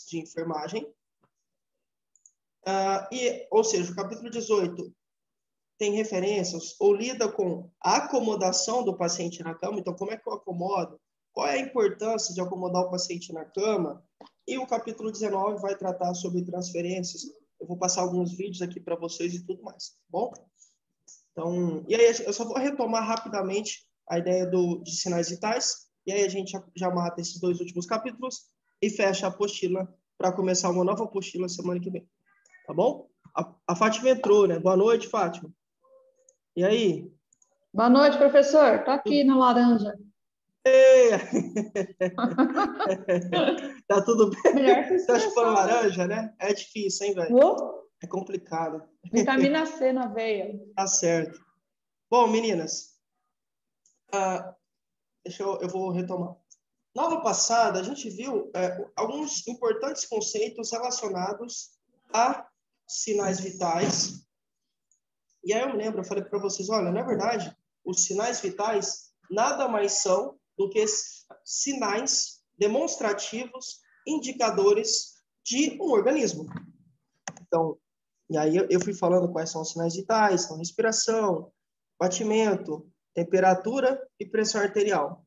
de enfermagem. Ou seja, o capítulo 18 tem referências ou lida com a acomodação do paciente na cama. Então, como é que eu acomodo? Qual é a importância de acomodar o paciente na cama? E o capítulo 19 vai tratar sobre transferências. Eu vou passar alguns vídeos aqui para vocês e tudo mais, tá bom? Então, e aí eu só vou retomar rapidamente a ideia de sinais vitais, e aí a gente já mata esses 2 últimos capítulos e fecha a apostila para começar uma nova apostila semana que vem, tá bom? A Fátima entrou, né? Boa noite, Fátima. E aí? Boa noite, professor. Tô aqui na laranja. Ei! Tá tudo bem? Melhor que Tá chupando expressão, né? laranja, né? É difícil, hein, velho? É complicado. Vitamina C na veia. Tá certo. Bom, meninas, eu vou retomar. Na aula passada, a gente viu alguns importantes conceitos relacionados a sinais vitais. E aí eu me lembro, eu falei para vocês, olha, na verdade, os sinais vitais nada mais são do que sinais demonstrativos, indicadores de um organismo. Então, e aí eu fui falando quais são os sinais vitais, são respiração, batimento, temperatura e pressão arterial.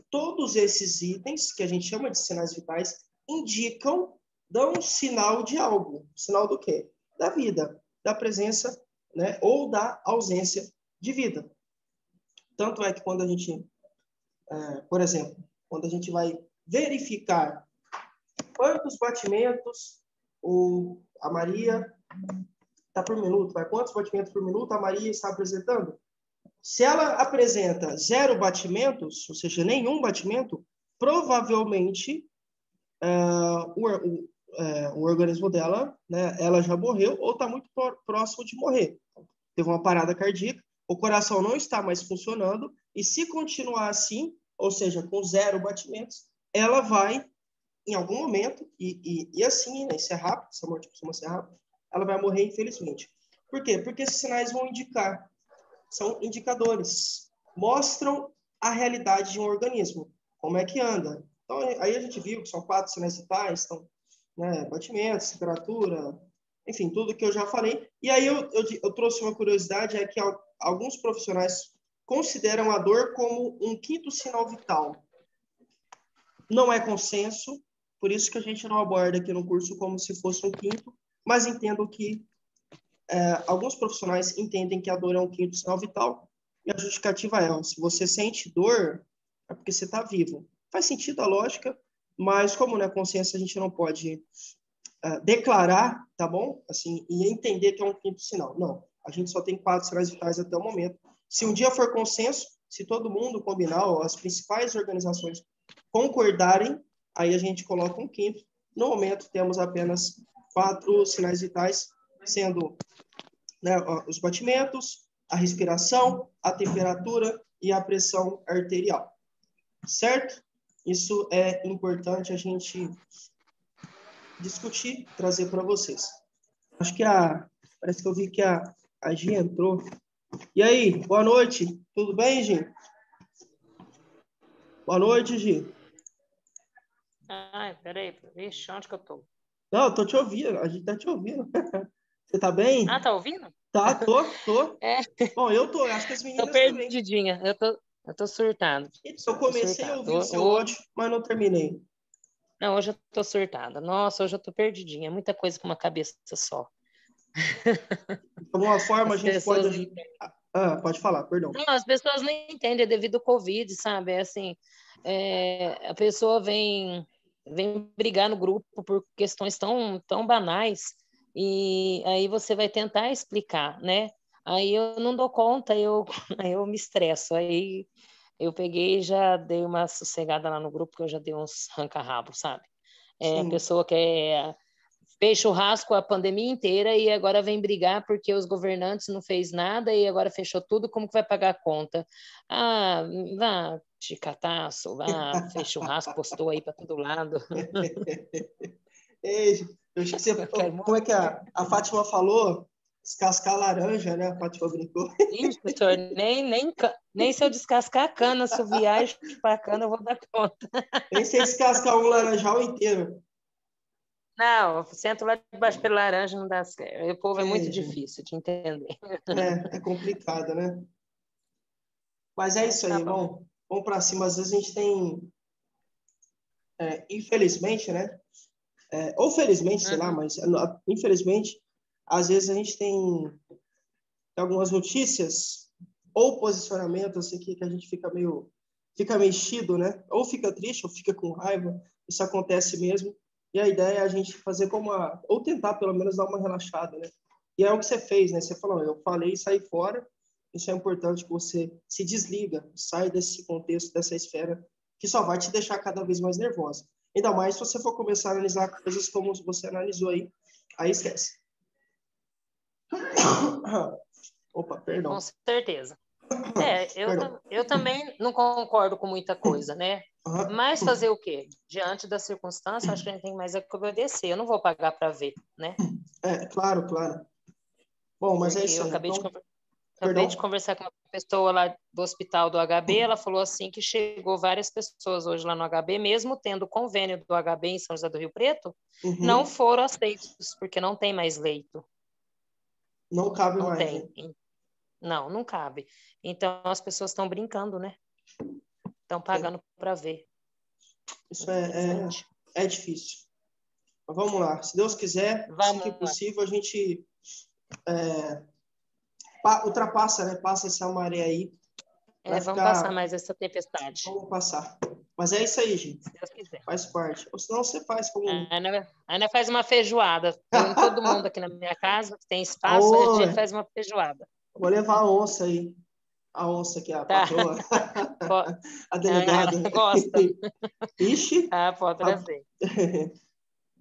Todos esses itens, que a gente chama de sinais vitais, dão um sinal de algo. Sinal do quê? Da vida, da presença, né, ou da ausência de vida. Tanto é que quando a gente, por exemplo, quando a gente vai verificar quantos batimentos a Maria está por minuto, quantos batimentos por minuto a Maria está apresentando? Se ela apresenta 0 batimentos, ou seja, nenhum batimento, provavelmente o organismo dela, né, ela já morreu ou está muito próximo de morrer. Teve uma parada cardíaca, o coração não está mais funcionando, e se continuar assim, ou seja, com 0 batimentos, ela vai, em algum momento, e assim, né, isso é rápido, essa morte costuma ser rápida, ela vai morrer, infelizmente. Por quê? Porque esses sinais vão indicar, são indicadores, mostram a realidade de um organismo, como é que anda. Então, aí a gente viu que são 4 sinais vitais, então, né, batimentos, temperatura, enfim, tudo que eu já falei. E aí eu trouxe uma curiosidade, é que alguns profissionais consideram a dor como um 5º sinal vital. Não é consenso, por isso que a gente não aborda aqui no curso como se fosse um 5º, mas entendo que alguns profissionais entendem que a dor é um 5º sinal vital, e a justificativa é, se você sente dor, é porque você está vivo. Faz sentido a lógica, mas como não é consciência, a gente não pode declarar, tá bom? Assim, e entender que é um 5º sinal. Não, a gente só tem 4 sinais vitais até o momento. Se um dia for consenso, se todo mundo combinar, ou as principais organizações concordarem, aí a gente coloca um 5º. No momento, temos apenas 4 sinais vitais, sendo, né, os batimentos, a respiração, a temperatura e a pressão arterial. Certo? Isso é importante a gente discutir, trazer para vocês. Acho que parece que eu vi que a Gi entrou. E aí, boa noite. Tudo bem, Gi? Boa noite, Gi. Ai, peraí. Vixe, onde que eu tô? Não, eu tô te ouvindo. A gente tá te ouvindo. Você tá bem? Ah, tá ouvindo? Tá, tô. É. Bom, eu tô. Acho que as meninas Tô também. perdidinha. Eu tô surtado. Eu comecei a ouvir o seu Hoje... áudio, mas não terminei. Não, hoje eu tô surtada. Nossa, hoje eu tô perdidinha. É muita coisa com uma cabeça só. De alguma forma, As a gente pode... pessoas... pode falar, perdão. Não, as pessoas não entendem devido ao Covid, sabe? É assim, a pessoa vem brigar no grupo por questões tão banais, e aí você vai tentar explicar, né? Aí eu não dou conta, aí eu me estresso. Aí eu peguei e já dei uma sossegada lá no grupo, que eu já dei uns ranca-rabo, sabe? A pessoa fez churrasco a pandemia inteira e agora vem brigar porque os governantes não fez nada e agora fechou tudo, como que vai pagar a conta? Ah, vá te cataço, vá, fez churrasco, postou aí para todo lado. Ei, eu acho que você... Como é que a Fátima falou? Descascar a laranja, né? A Fátima brincou. Ixi, professor, nem se eu descascar a cana, se eu viajar para a cana, eu vou dar conta. Nem se descascar um laranjal inteiro. Não, sento lá debaixo pela laranja, não dá certo. O povo é muito Gente, difícil de entender. é complicado, né? Mas é Mas isso tá aí, bom. vamos para cima. Às vezes a gente tem, infelizmente, né? Ou felizmente, sei lá, Uhum. mas infelizmente, às vezes a gente tem algumas notícias ou posicionamentos assim, que a gente fica mexido, né? Ou fica triste, ou fica com raiva. Isso acontece mesmo. E a ideia é a gente fazer ou tentar pelo menos dar uma relaxada, né? E é o que você fez, né? Você falou, eu falei e saí fora. Isso é importante que você se desliga, sai desse contexto, dessa esfera, que só vai te deixar cada vez mais nervosa. Ainda mais se você for começar a analisar coisas como você analisou aí esquece. Opa, Com perdão. certeza. Perdão. Eu também não concordo com muita coisa, né? Mas Uhum. fazer o quê? Diante da circunstância, acho que a gente tem mais é que obedecer. Eu não vou pagar para ver, né? Claro, claro. Bom, mas é Porque isso eu aí. Então, acabei de perdão? conversar com uma pessoa lá do hospital do HB, ela falou assim que chegou várias pessoas hoje lá no HB, mesmo tendo convênio do HB em São José do Rio Preto, não Uhum. foram aceitos, porque não tem mais leito. Não cabe Não mais, né? tem. Não, não cabe. Então as pessoas estão brincando, né? Estão É, pagando para ver, isso infelizmente. é difícil. Mas vamos lá. Se Deus quiser, assim que Vamos lá. possível, a gente ultrapassa, né? Passa essa maré aí. Vai Vamos passar ficar... mais essa tempestade, Vamos passar. Mas é isso aí, gente. se Deus quiser. Faz parte. Ou senão você faz como... A Ana faz uma feijoada. Reúne todo mundo aqui na minha casa, que tem espaço, a Aô, gente faz uma feijoada. vou levar a onça aí. A onça aqui, a Tá? patroa. Po- A Ela delegada. gosta. Ixi. Ah, pode a- trazer.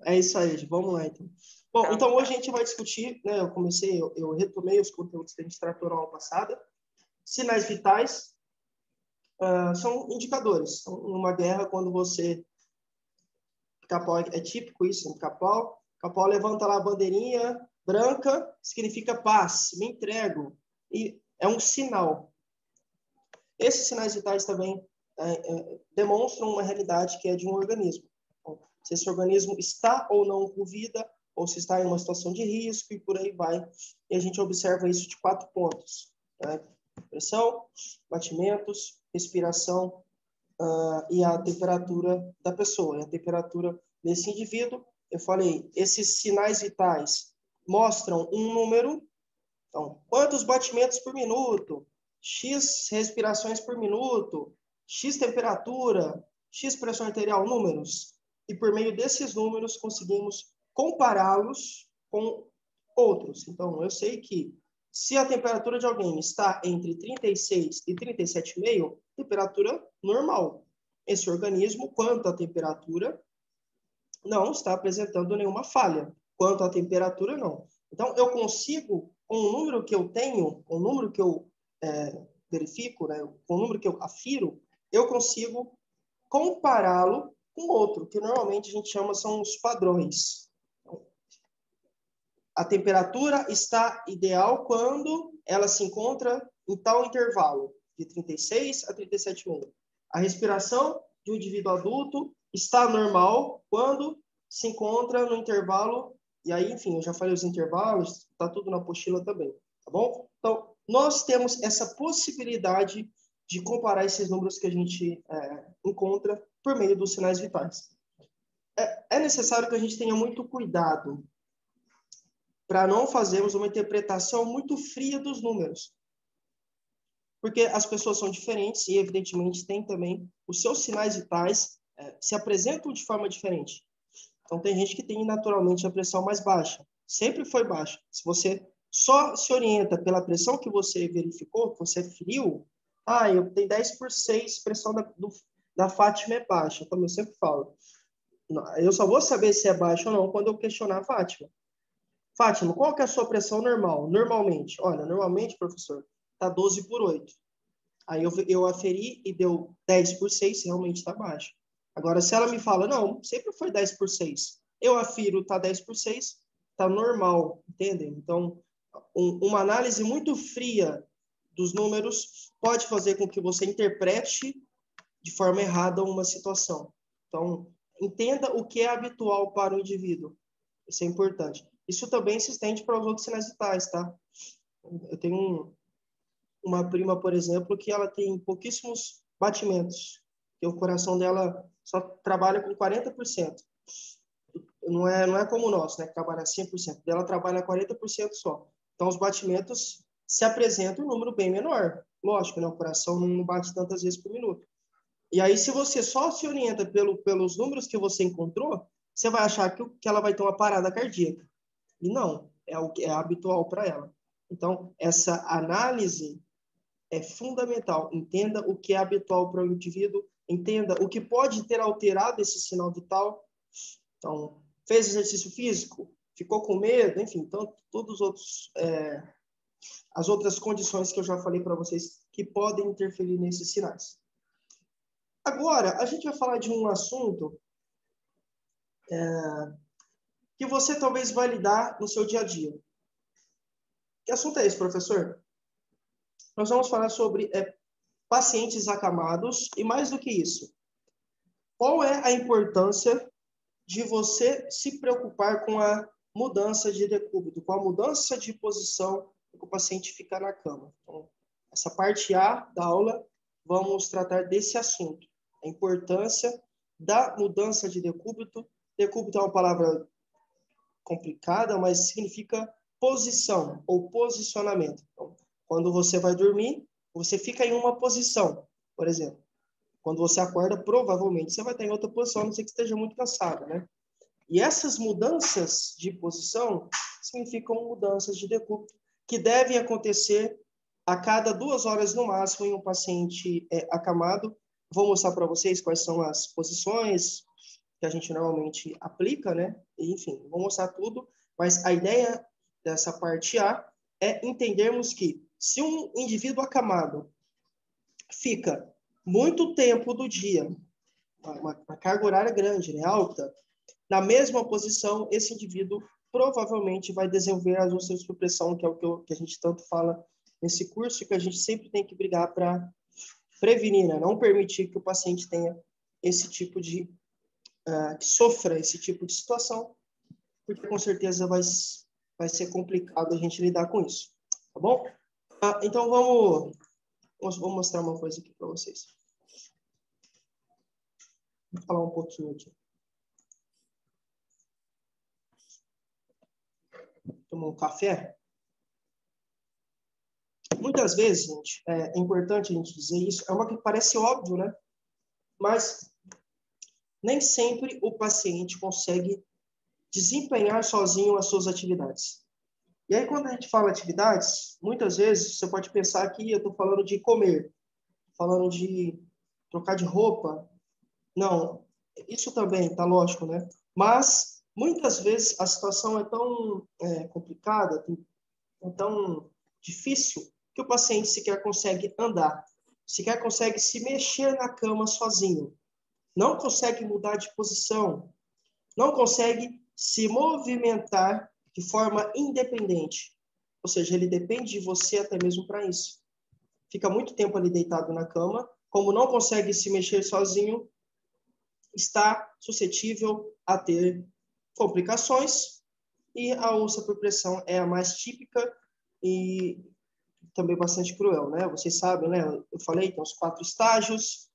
É isso aí, gente. Vamos lá, então. Bom, Então então hoje tá. a gente vai discutir, né? Eu retomei os conteúdos que a gente tratou na aula passada. Sinais vitais são indicadores. Então, numa guerra, quando você... Capau é típico isso, no Capau. Capau levanta lá a bandeirinha branca, significa paz, me entrego. E é um sinal. Esses sinais vitais também demonstram uma realidade que é de um organismo. Então, se esse organismo está ou não com vida, ou se está em uma situação de risco, e por aí vai. E a gente observa isso de 4 pontos. Né? Pressão, batimentos, respiração e a temperatura da pessoa. E a temperatura desse indivíduo, eu falei, esses sinais vitais mostram um número. Então, quantos batimentos por minuto? X respirações por minuto, X temperatura, X pressão arterial, números. E por meio desses números conseguimos compará-los com outros. Então, eu sei que se a temperatura de alguém está entre 36 e 37,5, temperatura normal. Esse organismo, quanto à temperatura, não está apresentando nenhuma falha. Quanto à temperatura, não. Então, eu consigo, com o número que eu tenho, com o número que eu verifico, né, com o número que eu afiro, eu consigo compará-lo com outro, que normalmente a gente chama são os padrões. Então, a temperatura está ideal quando ela se encontra em tal intervalo, de 36 a 37,5. A respiração de um indivíduo adulto está normal quando se encontra no intervalo, e aí, enfim, eu já falei os intervalos, está tudo na apostila também, tá bom? Então, nós temos essa possibilidade de comparar esses números que a gente encontra por meio dos sinais vitais. É necessário que a gente tenha muito cuidado para não fazermos uma interpretação muito fria dos números. Porque as pessoas são diferentes e, evidentemente, tem também os seus sinais vitais se apresentam de forma diferente. Então, tem gente que tem naturalmente a pressão mais baixa. Sempre foi baixa. Se você só se orienta pela pressão que você verificou, que você feriu, eu tenho 10/6, pressão da Fátima é baixa, como eu sempre falo. Eu só vou saber se é baixa ou não quando eu questionar a Fátima. Fátima, qual que é a sua pressão normal? Normalmente, olha, normalmente, professor, está 12/8. Aí eu aferi e deu 10/6, realmente está baixo. Agora, se ela me fala, não, sempre foi 10/6, eu afiro, está 10/6, está normal, entendem? Então, uma análise muito fria dos números pode fazer com que você interprete de forma errada uma situação. Então, entenda o que é habitual para o indivíduo. Isso é importante. Isso também se estende para os outros sinais vitais, tá? Eu tenho uma prima, por exemplo, que ela tem pouquíssimos batimentos. E o coração dela só trabalha com 40%. Não é como o nosso, né? Que trabalha 100%. Ela trabalha 40% só. Então, os batimentos se apresentam em um número bem menor. Lógico, né? O coração não bate tantas vezes por minuto. E aí, se você só se orienta pelos números que você encontrou, você vai achar que ela vai ter uma parada cardíaca. E não, é o que é habitual para ela. Então, essa análise é fundamental. Entenda o que é habitual para o indivíduo, entenda o que pode ter alterado esse sinal vital. Então, fez exercício físico, ficou com medo, enfim, então, todos os outros, as outras condições que eu já falei para vocês que podem interferir nesses sinais. Agora, a gente vai falar de um assunto que você talvez vai lidar no seu dia a dia. Que assunto é esse, professor? Nós vamos falar sobre pacientes acamados e, mais do que isso, qual é a importância de você se preocupar com a mudança de decúbito, com a mudança de posição que o paciente fica na cama. Então, essa parte A da aula, vamos tratar desse assunto, a importância da mudança de decúbito. Decúbito é uma palavra complicada, mas significa posição ou posicionamento. Então, quando você vai dormir, você fica em uma posição, por exemplo. Quando você acorda, provavelmente você vai estar em outra posição, a não ser que esteja muito cansado, né? E essas mudanças de posição significam mudanças de decúbito que devem acontecer a cada 2 horas no máximo em um paciente acamado. Vou mostrar para vocês quais são as posições que a gente normalmente aplica, né? E, enfim, vou mostrar tudo, mas a ideia dessa parte A é entendermos que se um indivíduo acamado fica muito tempo do dia, uma carga horária grande, né, alta, na mesma posição, esse indivíduo provavelmente vai desenvolver as úlceras por pressão, que é o que a gente tanto fala nesse curso, e que a gente sempre tem que brigar para prevenir, né? Não permitir que o paciente tenha esse tipo de que sofra esse tipo de situação, porque com certeza vai ser complicado a gente lidar com isso, tá bom? Então vou mostrar uma coisa aqui para vocês. Vou falar um pouquinho aqui. Tomar um café. Muitas vezes, gente, é importante a gente dizer isso, é uma que parece óbvio, né? Mas nem sempre o paciente consegue desempenhar sozinho as suas atividades. E aí, quando a gente fala atividades, muitas vezes você pode pensar que eu estou falando de comer, falando de trocar de roupa. Não, isso também, tá lógico, né? Mas, muitas vezes, a situação é tão complicada, é tão difícil, que o paciente sequer consegue andar, sequer consegue se mexer na cama sozinho, não consegue mudar de posição, não consegue se movimentar de forma independente. Ou seja, ele depende de você até mesmo para isso. Fica muito tempo ali deitado na cama, como não consegue se mexer sozinho, está suscetível a ter complicações, e a úlcera por pressão é a mais típica e também bastante cruel, né? Vocês sabem, né? Eu falei, tem os 4 estágios,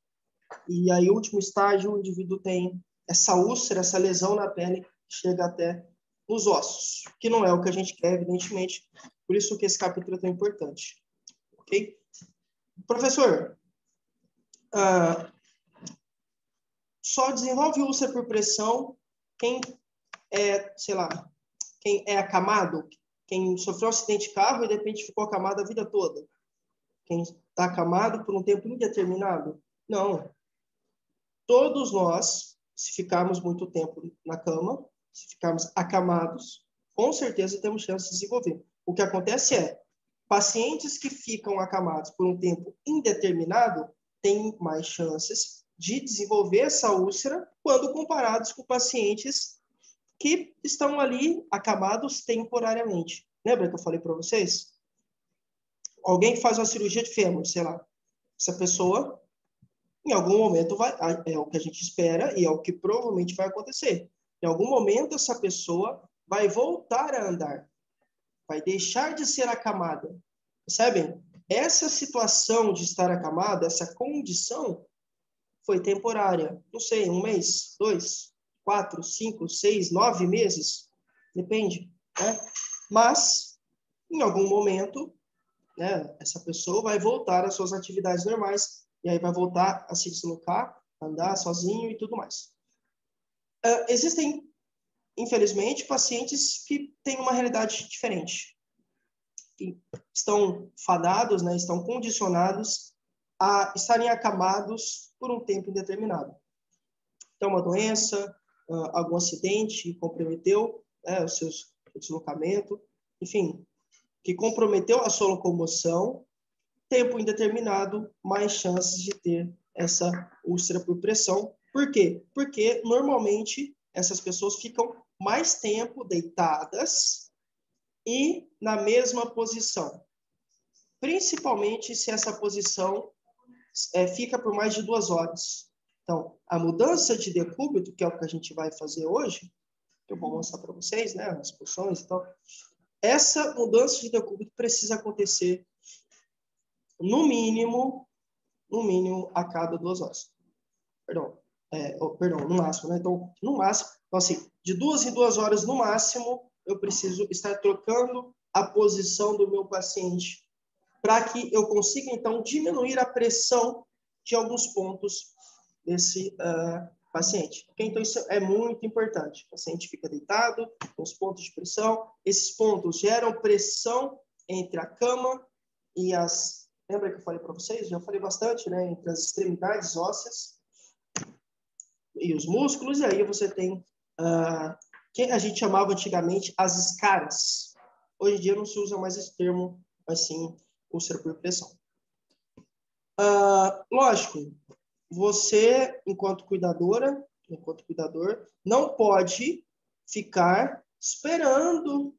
e aí o último estágio, o indivíduo tem essa úlcera, essa lesão na pele, que chega até nos ossos, que não é o que a gente quer, evidentemente, por isso que esse capítulo é tão importante. Ok? Professor, só desenvolve úlcera por pressão quem quem é acamado, quem sofreu um acidente de carro e de repente ficou acamado a vida toda. Quem está acamado por um tempo indeterminado? Não. Todos nós, se ficarmos muito tempo na cama, se ficarmos acamados, com certeza temos chance de desenvolver. O que acontece é, pacientes que ficam acamados por um tempo indeterminado têm mais chances de desenvolver essa úlcera quando comparados com pacientes que estão ali acamados temporariamente. Lembra que eu falei para vocês? Alguém que faz uma cirurgia de fêmur, sei lá. Essa pessoa, em algum momento, é o que a gente espera e é o que provavelmente vai acontecer. Em algum momento, essa pessoa vai voltar a andar. Vai deixar de ser acamada. Percebem? Essa situação de estar acamada, essa condição, foi temporária. Não sei, 1 mês, 2, 4, 5, 6, 9 meses. Depende, né? Mas, em algum momento, né, essa pessoa vai voltar às suas atividades normais, e aí vai voltar a se deslocar, andar sozinho e tudo mais. Existem, infelizmente, pacientes que têm uma realidade diferente, que estão fadados, né, estão condicionados a estarem acamados por um tempo indeterminado. Então, uma doença, algum acidente comprometeu, né, o seu deslocamento, enfim, que comprometeu a sua locomoção, tempo indeterminado, mais chances de ter essa úlcera por pressão. Por quê? Porque, normalmente, essas pessoas ficam mais tempo deitadas e na mesma posição. Principalmente se essa posição fica por mais de 2 horas. Então, a mudança de decúbito, que é o que a gente vai fazer hoje, que eu vou mostrar para vocês, né, as posições e tal, essa mudança de decúbito precisa acontecer no mínimo a cada 2 horas. Perdão, no máximo, né? Então, no máximo, então, assim, de 2 em 2 horas no máximo, eu preciso estar trocando a posição do meu paciente para que eu consiga, então, diminuir a pressão de alguns pontos desse paciente. Okay? Então, isso é muito importante. O paciente fica deitado, com os pontos de pressão. Esses pontos geram pressão entre a cama e as... Lembra que eu falei para vocês? Já falei bastante, né? Entre as extremidades ósseas e os músculos. E aí você tem que a gente chamava antigamente as escaras. Hoje em dia não se usa mais esse termo, mas sim úlcera por pressão. Lógico, você, enquanto cuidador, não pode ficar esperando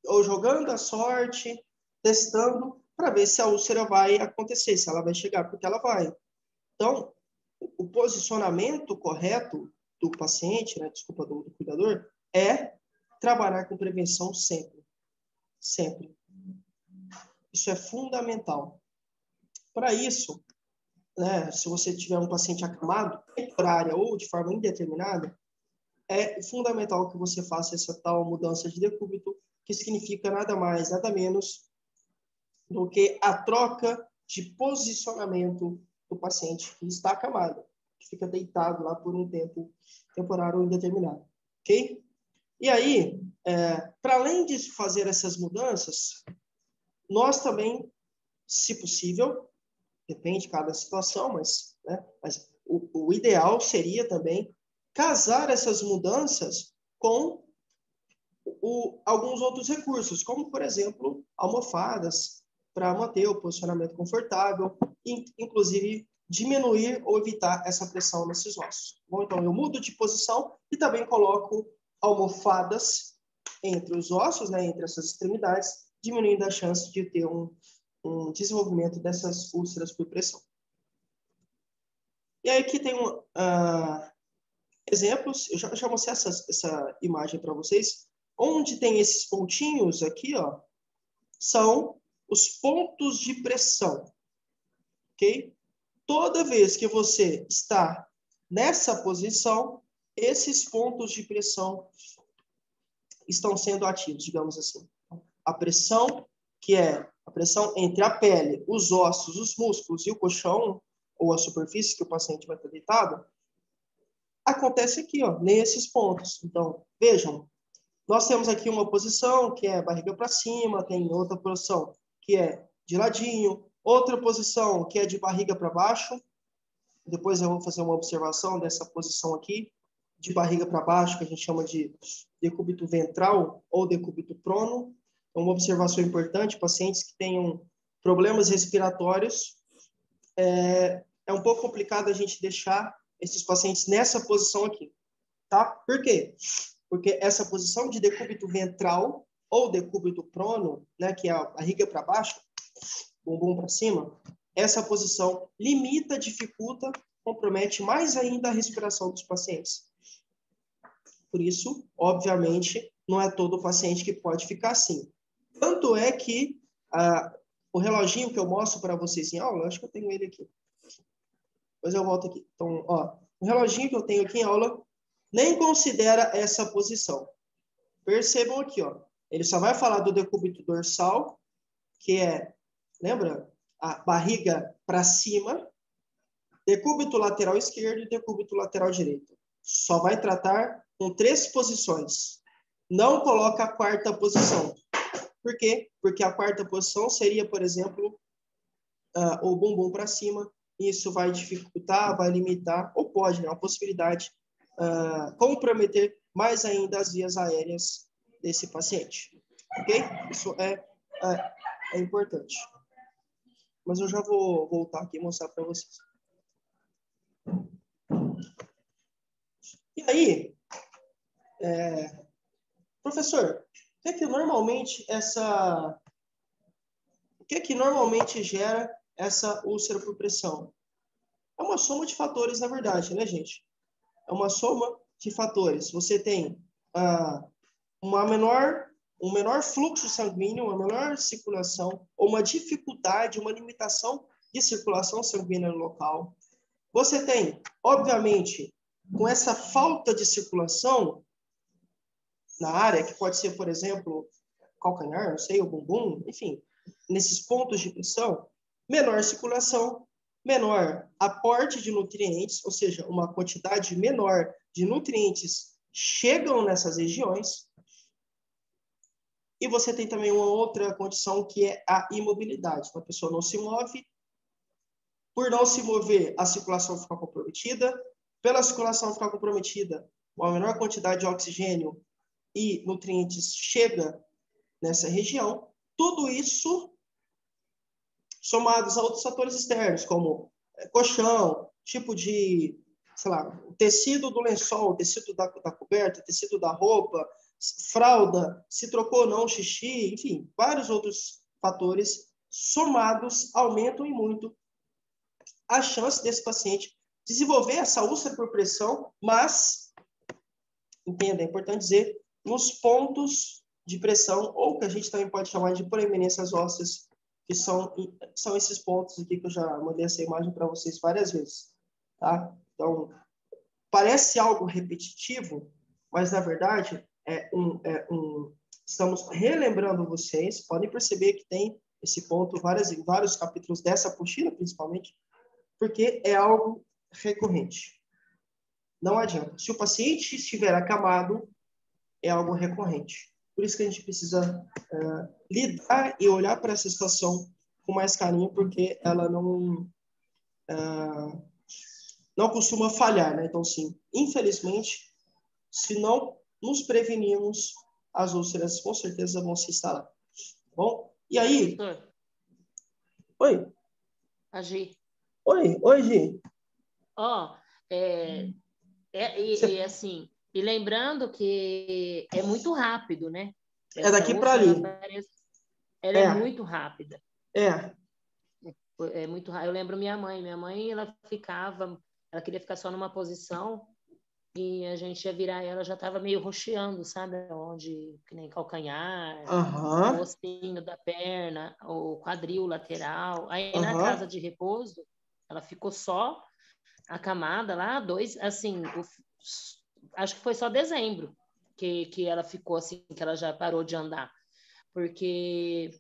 ou jogando a sorte, testando para ver se a úlcera vai acontecer, se ela vai chegar, porque ela vai. Então, o posicionamento correto do paciente, né, do cuidador, é trabalhar com prevenção sempre. Sempre. Isso é fundamental. Para isso, né, se você tiver um paciente acamado, temporária ou de forma indeterminada, é fundamental que você faça essa tal mudança de decúbito, que significa nada mais, nada menos do que a troca de posicionamento do paciente que está acamado, que fica deitado lá por um tempo temporário ou indeterminado. Ok? E aí, para além de fazer essas mudanças, nós também, se possível, depende de cada situação, mas o ideal seria também casar essas mudanças com alguns outros recursos, como, por exemplo, almofadas, para manter o posicionamento confortável e, inclusive, diminuir ou evitar essa pressão nesses ossos. Bom, então, eu mudo de posição e também coloco almofadas entre os ossos, né, entre essas extremidades, diminuindo a chance de ter um desenvolvimento dessas úlceras por pressão. E aí aqui tem exemplos, eu já mostrei essa imagem para vocês, onde tem esses pontinhos aqui, ó, são os pontos de pressão, ok? Toda vez que você está nessa posição, esses pontos de pressão estão sendo ativos, digamos assim. A pressão, que é a pressão entre a pele, os ossos, os músculos e o colchão, ou a superfície que o paciente vai estar deitado, acontece aqui, ó, nesses pontos. Então, vejam, nós temos aqui uma posição que é barriga para cima, tem outra posição que é de ladinho, outra posição que é de barriga para baixo. Depois eu vou fazer uma observação dessa posição aqui, de barriga para baixo, que a gente chama de decúbito ventral ou decúbito prono. É uma observação importante, pacientes que tenham problemas respiratórios, é um pouco complicado a gente deixar esses pacientes nessa posição aqui, tá? Por quê? Porque essa posição de decúbito ventral ou decúbito prono, né, que é a barriga para baixo, bumbum para cima, essa posição limita, dificulta, compromete mais ainda a respiração dos pacientes. Por isso, obviamente, não é todo paciente que pode ficar assim. Tanto é que o reloginho que eu mostro para vocês em aula, acho que eu tenho ele aqui. Depois eu volto aqui. Então, ó, o reloginho que eu tenho aqui em aula nem considera essa posição. Percebam aqui, ó. Ele só vai falar do decúbito dorsal, que é, lembra? A barriga para cima, decúbito lateral esquerdo e decúbito lateral direito. Só vai tratar com 3 posições. Não coloca a 4ª posição. Por quê? Porque a 4ª posição seria, por exemplo, o bumbum para cima. Isso vai dificultar, vai limitar, ou pode, né, uma possibilidade, comprometer mais ainda as vias aéreas desse paciente. Ok? Isso é importante. Mas eu já vou voltar aqui e mostrar para vocês. E aí, professor, o que que normalmente gera essa úlcera por pressão? É uma soma de fatores, na verdade, né, gente? É uma soma de fatores. Você tem um menor fluxo sanguíneo, uma menor circulação, ou uma dificuldade, uma limitação de circulação sanguínea no local. Você tem, obviamente, com essa falta de circulação na área, que pode ser, por exemplo, calcanhar, não sei, o bumbum, enfim, nesses pontos de pressão, menor circulação, menor aporte de nutrientes, ou seja, uma quantidade menor de nutrientes chegam nessas regiões. E você tem também uma outra condição que é a imobilidade. Então, a pessoa não se move. Por não se mover, a circulação fica comprometida. Pela circulação ficar comprometida, uma menor quantidade de oxigênio e nutrientes chega nessa região. Tudo isso somados a outros fatores externos, como colchão, tipo de, sei lá, o tecido do lençol, o tecido da coberta, o tecido da roupa, fralda, se trocou ou não, xixi, enfim, vários outros fatores somados aumentam e muito a chance desse paciente desenvolver essa úlcera por pressão, mas, entenda, é importante dizer, nos pontos de pressão, ou que a gente também pode chamar de proeminências ósseas, que são esses pontos aqui que eu já mandei essa imagem para vocês várias vezes, tá? Então, parece algo repetitivo, mas, na verdade, estamos relembrando vocês, podem perceber que tem esse ponto em vários capítulos dessa apostila, principalmente, porque é algo recorrente. Não adianta. Se o paciente estiver acamado, é algo recorrente. Por isso que a gente precisa lidar e olhar para essa situação com mais carinho, porque ela não costuma falhar, né? Então, sim, infelizmente, se não nos prevenirmos, as úlceras com certeza vão se instalar. Tá bom? E aí? Professor. Oi. Agi. Oi, Gi. Assim, e lembrando que é muito rápido, né? É daqui para ali. Ela é muito rápida. É muito rápido. Eu lembro minha mãe, ela queria ficar só numa posição e a gente ia virar ela, já estava meio roxeando, sabe? Que nem calcanhar, o ossinho da perna, o quadril lateral. Aí na casa de repouso, ela ficou só acamada lá, acho que foi só dezembro que ela ficou assim, que ela já parou de andar. Porque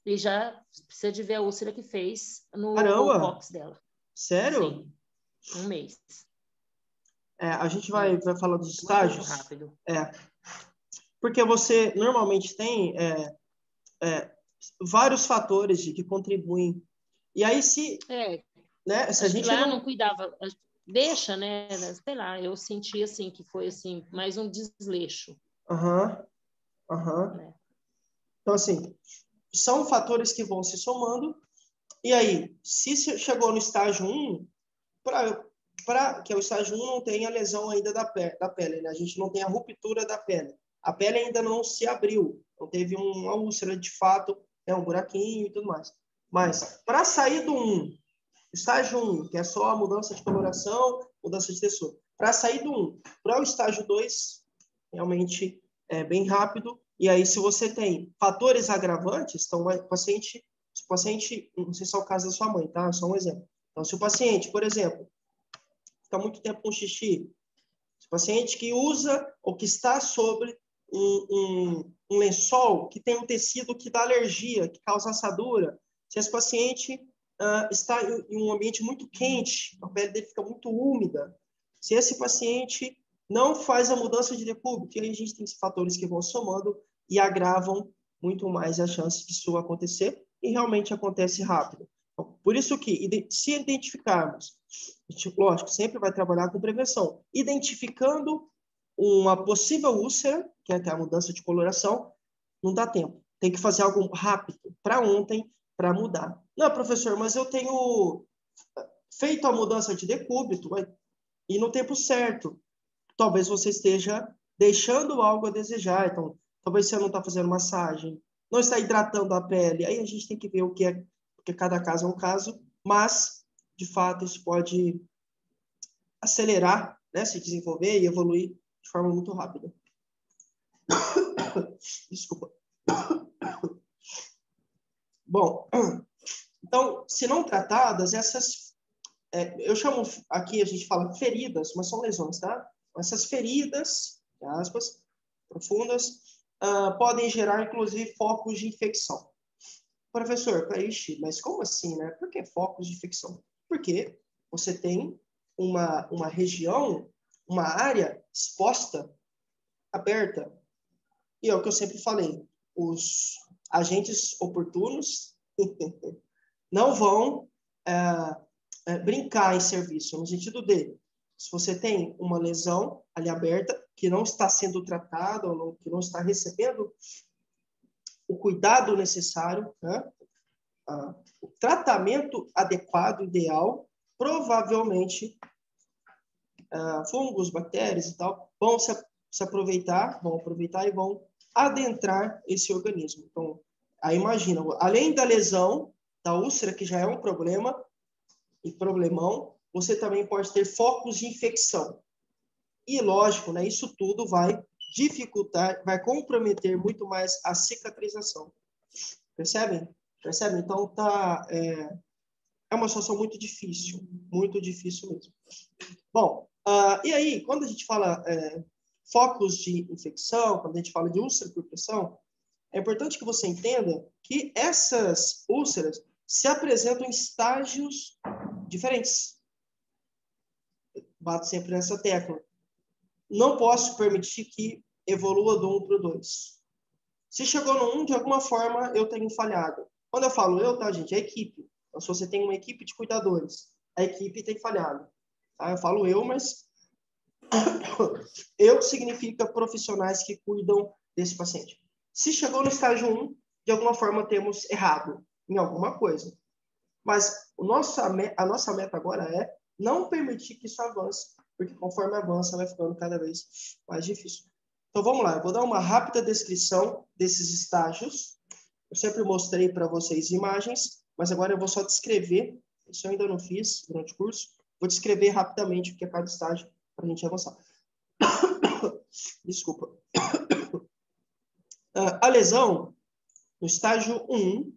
ele já precisa de ver a úlcera que fez no cóccix dela. Sério? Sim, 1 mês. A gente vai falar dos estágios. Muito rápido. Porque você normalmente tem vários fatores que contribuem. E aí, se a gente não cuidava, deixa, né? Sei lá, eu senti assim que foi assim mais um desleixo. Né? Então, assim, são fatores que vão se somando. E aí, se chegou no estágio 1, que é o estágio 1, não tem a lesão ainda da pele, né? A gente não tem a ruptura da pele. A pele ainda não se abriu, não teve uma úlcera de fato, um buraquinho e tudo mais. Mas, para sair do 1, estágio 1, que é só a mudança de coloração, mudança de textura, para sair do 1 para o estágio 2, realmente bem rápido. E aí, se você tem fatores agravantes, então se o paciente, não sei se é o caso da sua mãe, tá? Só um exemplo. Então, se o paciente, por exemplo, fica muito tempo com xixi, se o paciente que usa ou que está sobre um lençol que tem um tecido que dá alergia, que causa assadura, se esse paciente está em um ambiente muito quente, a pele dele fica muito úmida, se esse paciente não faz a mudança de decúbito, aí a gente tem esses fatores que vão somando e agravam muito mais a chance disso acontecer, e realmente acontece rápido. Por isso que, se identificarmos, a gente, lógico, sempre vai trabalhar com prevenção, identificando uma possível úlcera, que é a mudança de coloração, não dá tempo. Tem que fazer algo rápido, para ontem, para mudar. Não, professor, mas eu tenho feito a mudança de decúbito e no tempo certo. Talvez você esteja deixando algo a desejar. Então, talvez você não está fazendo massagem, não está hidratando a pele. Aí a gente tem que ver o que é, porque cada caso é um caso, mas, de fato, isso pode acelerar, né, se desenvolver e evoluir de forma muito rápida. Desculpa. Bom, então, se não tratadas, eu chamo aqui, a gente fala feridas, mas são lesões, tá? Essas feridas, aspas, profundas, podem gerar, inclusive, focos de infecção. Professor, mas como assim, né? Por que focos de infecção? Porque você tem uma região, uma área exposta, aberta. E é o que eu sempre falei, os agentes oportunos não vão brincar em serviço, no sentido de, se você tem uma lesão ali aberta, que não está sendo tratada, ou que não está recebendo o cuidado necessário, né? O tratamento adequado, ideal, provavelmente fungos, bactérias e tal, vão aproveitar e vão adentrar esse organismo. Então, aí imagina, além da lesão, da úlcera, que já é um problema, e problemão, você também pode ter focos de infecção. E, lógico, né, isso tudo vai dificultar, vai comprometer muito mais a cicatrização. Percebem? Então, é uma situação muito difícil mesmo. Bom, e aí, quando a gente fala focos de infecção, quando a gente fala de úlcera por pressão, é importante que você entenda que essas úlceras se apresentam em estágios diferentes. Bato sempre nessa tecla. Não posso permitir que evolua do 1 para o 2. Se chegou no 1, de alguma forma, eu tenho falhado. Quando eu falo eu, tá, gente? É a equipe. Então, se você tem uma equipe de cuidadores, a equipe tem falhado. Tá? Eu falo eu, mas eu significa profissionais que cuidam desse paciente. Se chegou no estágio 1, de alguma forma temos errado em alguma coisa. Mas a nossa meta agora é não permitir que isso avance, porque conforme avança vai ficando cada vez mais difícil. Então vamos lá, eu vou dar uma rápida descrição desses estágios. Eu sempre mostrei para vocês imagens, mas agora eu vou só descrever, isso eu ainda não fiz durante o curso, vou descrever rapidamente o que é cada estágio para a gente avançar. Desculpa. A lesão, no estágio 1,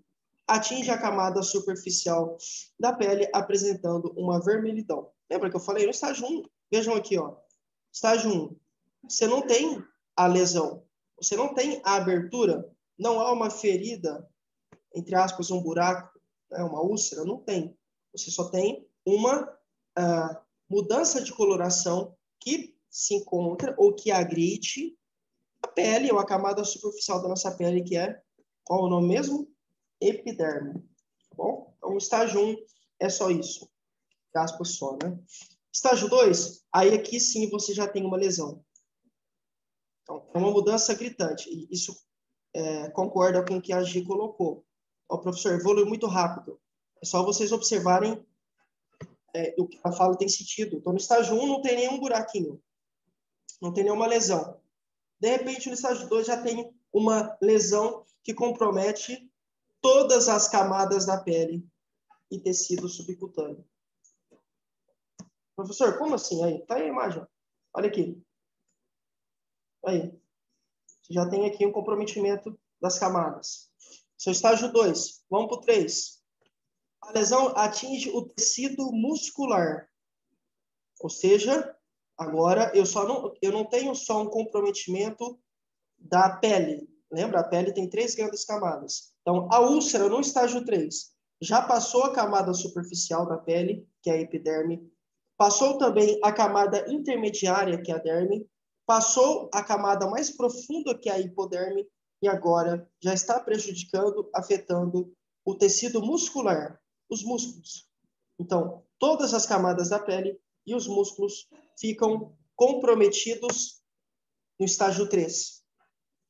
atinge a camada superficial da pele, apresentando uma vermelhidão. Lembra que eu falei? No estágio 1, vejam aqui, ó. Estágio 1, você não tem a lesão, você não tem a abertura, não há uma ferida, entre aspas, um buraco, né, uma úlcera, não tem. Você só tem uma mudança de coloração que se encontra ou que agride a pele ou a camada superficial da nossa pele, que é, qual o nome mesmo? Epiderme. Tá bom? Então, o estágio 1 é só isso. Aspas só, né? Estágio 2, aí aqui sim você já tem uma lesão. Então, é uma mudança gritante. E isso concorda com o que a Gi colocou. O professor, evolui muito rápido. É só vocês observarem o que a fala tem sentido. Então, no estágio 1 não tem nenhum buraquinho. Não tem nenhuma lesão. De repente, no estágio 2 já tem uma lesão que compromete todas as camadas da pele e tecido subcutâneo. Professor, como assim? Aí, tá aí a imagem. Olha aqui. Aí. Você já tem aqui um comprometimento das camadas. Seu estágio 2, vamos para o 3. A lesão atinge o tecido muscular. Ou seja, agora eu não tenho só um comprometimento da pele. Lembra? A pele tem 3 grandes camadas. Então, a úlcera no estágio 3 já passou a camada superficial da pele, que é a epiderme, passou também a camada intermediária, que é a derme, passou a camada mais profunda, que é a hipoderme, e agora já está prejudicando, afetando o tecido muscular, os músculos. Então, todas as camadas da pele e os músculos ficam comprometidos no estágio 3.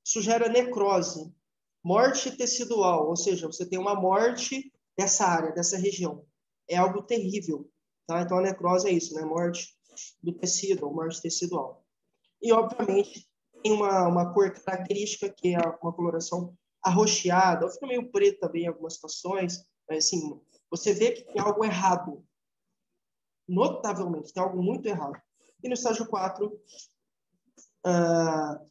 Isso gera necrose, morte tecidual, ou seja, você tem uma morte dessa área, dessa região. É algo terrível. Tá? Então, a necrose é isso, né? Morte do tecido, ou morte tecidual. E, obviamente, tem uma cor característica, que é uma coloração arroxeada, ou fica meio preto também em algumas situações, mas, assim, você vê que tem algo errado. Notavelmente, tem algo muito errado. E no estágio 4,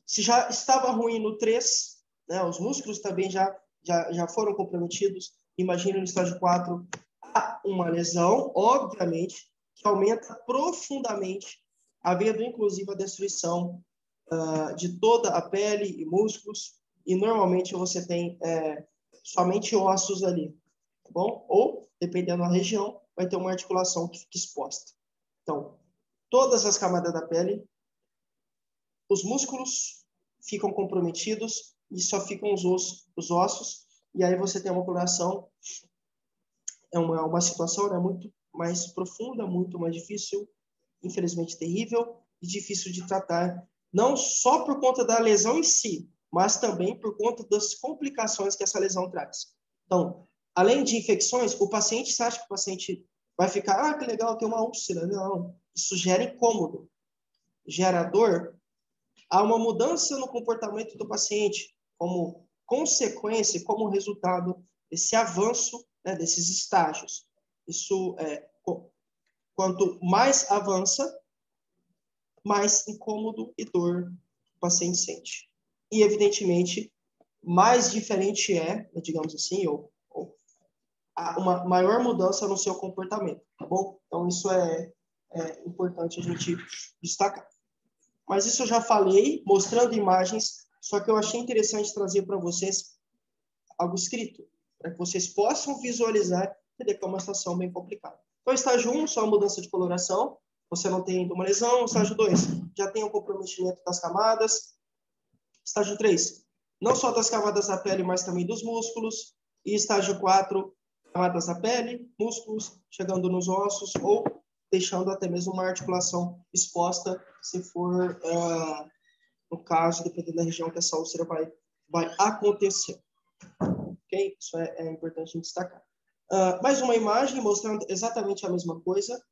se já estava ruim no 3, né, os músculos também já foram comprometidos, imagina no estágio 4, há uma lesão, obviamente, que aumenta profundamente, havendo inclusive a destruição de toda a pele e músculos, e normalmente você tem somente ossos ali, tá bom? Ou, dependendo da região, vai ter uma articulação que fica exposta. Então, todas as camadas da pele, os músculos ficam comprometidos e só ficam os ossos, e aí você tem uma coloração, é uma situação, né, muito mais profunda, muito mais difícil, infelizmente terrível e difícil de tratar, não só por conta da lesão em si, mas também por conta das complicações que essa lesão traz. Então, além de infecções, o paciente, você acha que o paciente vai ficar, que legal, tem uma úlcera? Não, isso gera incômodo, gera dor. Há uma mudança no comportamento do paciente como consequência, como resultado desse avanço, né, desses estágios. Isso quanto mais avança, mais incômodo e dor o paciente sente. E, evidentemente, mais diferente digamos assim, ou há uma maior mudança no seu comportamento, tá bom? Então, isso é importante a gente destacar. Mas isso eu já falei, mostrando imagens, só que eu achei interessante trazer para vocês algo escrito, para que vocês possam visualizar, entender que é uma situação bem complicada. Então, estágio 1, só a mudança de coloração, você não tem uma lesão. Estágio 2, já tem o comprometimento das camadas. Estágio 3, não só das camadas da pele, mas também dos músculos. E estágio 4, camadas da pele, músculos, chegando nos ossos, ou deixando até mesmo uma articulação exposta, se for, no caso, dependendo da região que essa úlcera vai acontecer. Ok? Isso é importante destacar. Mais uma imagem mostrando exatamente a mesma coisa.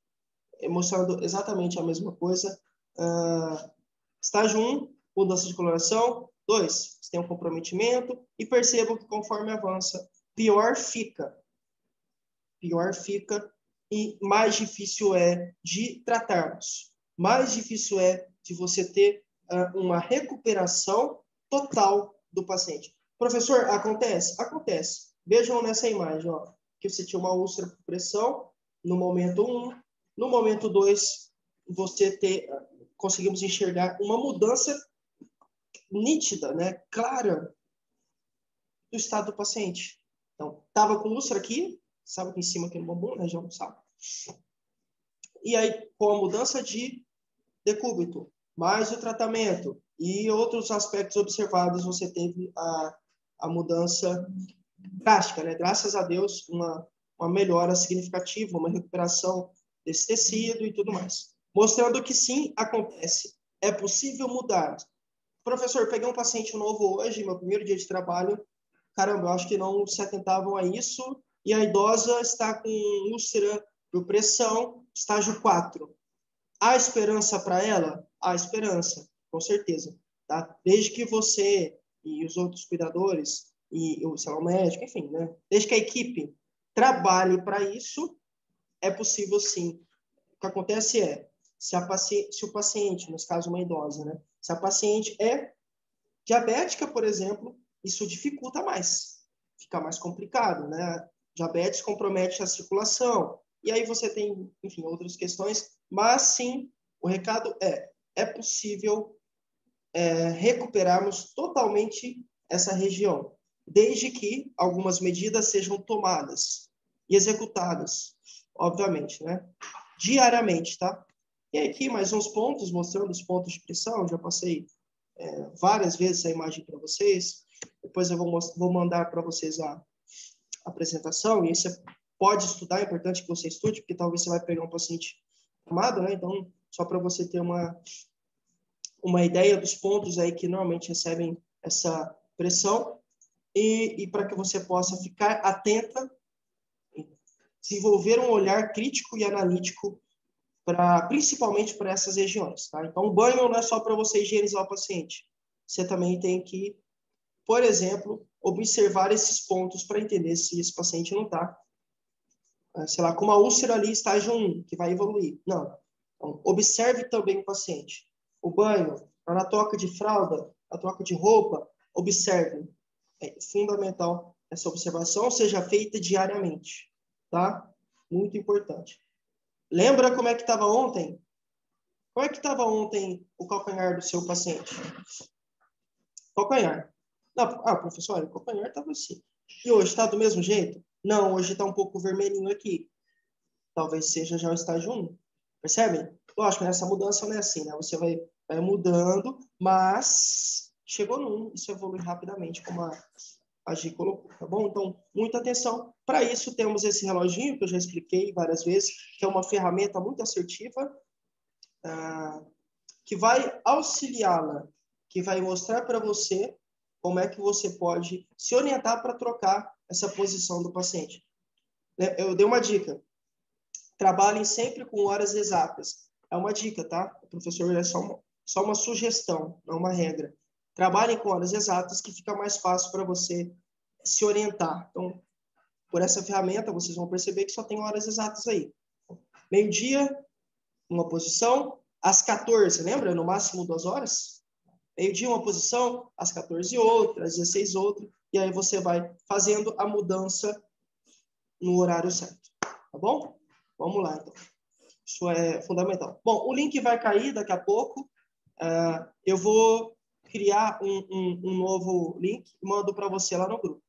Estágio 1, mudança de coloração. 2, você tem um comprometimento. E percebam que conforme avança, pior fica. E mais difícil é de tratarmos. Mais difícil é de você ter uma recuperação total do paciente. Professor, acontece? Acontece. Vejam nessa imagem, ó, que você tinha uma úlcera por pressão no momento 1. No momento 2, conseguimos enxergar uma mudança nítida, né, clara, do estado do paciente. Então, estava com úlcera aqui, sabe, aqui em cima, aqui no bumbum, região do saco. E aí, com a mudança de decúbito, mais o tratamento e outros aspectos observados, você teve a mudança drástica, né? Graças a Deus, uma melhora significativa, uma recuperação desse tecido e tudo mais. Mostrando que sim, acontece. É possível mudar. Professor, peguei um paciente novo hoje, meu primeiro dia de trabalho. Caramba, eu acho que não se atentavam a isso. E a idosa está com úlcera por pressão, estágio 4. Há esperança para ela? Há esperança, com certeza. Tá? Desde que você e os outros cuidadores, e o salão médico, enfim, né? Desde que a equipe trabalhe para isso, é possível sim. O que acontece é, se o paciente, nesse caso uma idosa, né? Se a paciente é Diabética, por exemplo, isso dificulta mais, fica mais complicado, né? Diabetes compromete a circulação, e aí você tem, enfim, outras questões, mas sim, o recado é possível recuperarmos totalmente essa região, desde que algumas medidas sejam tomadas e executadas, obviamente, né? Diariamente, tá? E aqui mais uns pontos, mostrando os pontos de pressão, já passei várias vezes a imagem para vocês, depois eu vou mandar para vocês a apresentação, e aí você pode estudar, é importante que você estude, porque talvez você vai pegar um paciente amado, né? Então, só para você ter uma ideia dos pontos aí que normalmente recebem essa pressão e para que você possa ficar atenta, desenvolver um olhar crítico e analítico principalmente para essas regiões, tá? Então, o banho não é só para você higienizar o paciente. Você também tem que, por exemplo, observar esses pontos para entender se esse paciente não está, sei lá, com uma úlcera ali, estágio 1, que vai evoluir. Não. Então, observe também o paciente. O banho, na troca de fralda, a troca de roupa, observe. É fundamental essa observação seja feita diariamente, tá? Muito importante. Lembra como é que estava ontem? Como é que estava ontem o calcanhar do seu paciente? Calcanhar. Não, professor, o calcanhar estava assim. E hoje está do mesmo jeito? Não, hoje está um pouco vermelhinho aqui. Talvez seja já o estágio 1. Percebem? Lógico, essa mudança não é assim, né? Você vai mudando, mas chegou num, isso evolui rapidamente, como a Gi colocou, tá bom? Então, muita atenção. Para isso, temos esse reloginho, que eu já expliquei várias vezes, que é uma ferramenta muito assertiva, que vai auxiliá-la, que vai mostrar para você como é que você pode se orientar para trocar essa posição do paciente. Eu dei uma dica. Trabalhem sempre com horas exatas. É uma dica, tá? Professor, é só uma sugestão, não uma regra. Trabalhem com horas exatas, que fica mais fácil para você se orientar. Então, por essa ferramenta, vocês vão perceber que só tem horas exatas aí. Meio-dia, uma posição, às 14, lembra? No máximo 2 horas. Meio-dia, uma posição, às 14 outra, às 16 outra, e aí você vai fazendo a mudança no horário certo. Tá bom? Vamos lá, então. Isso é fundamental. Bom, o link vai cair daqui a pouco. Eu vou criar um novo link e mando para você lá no grupo.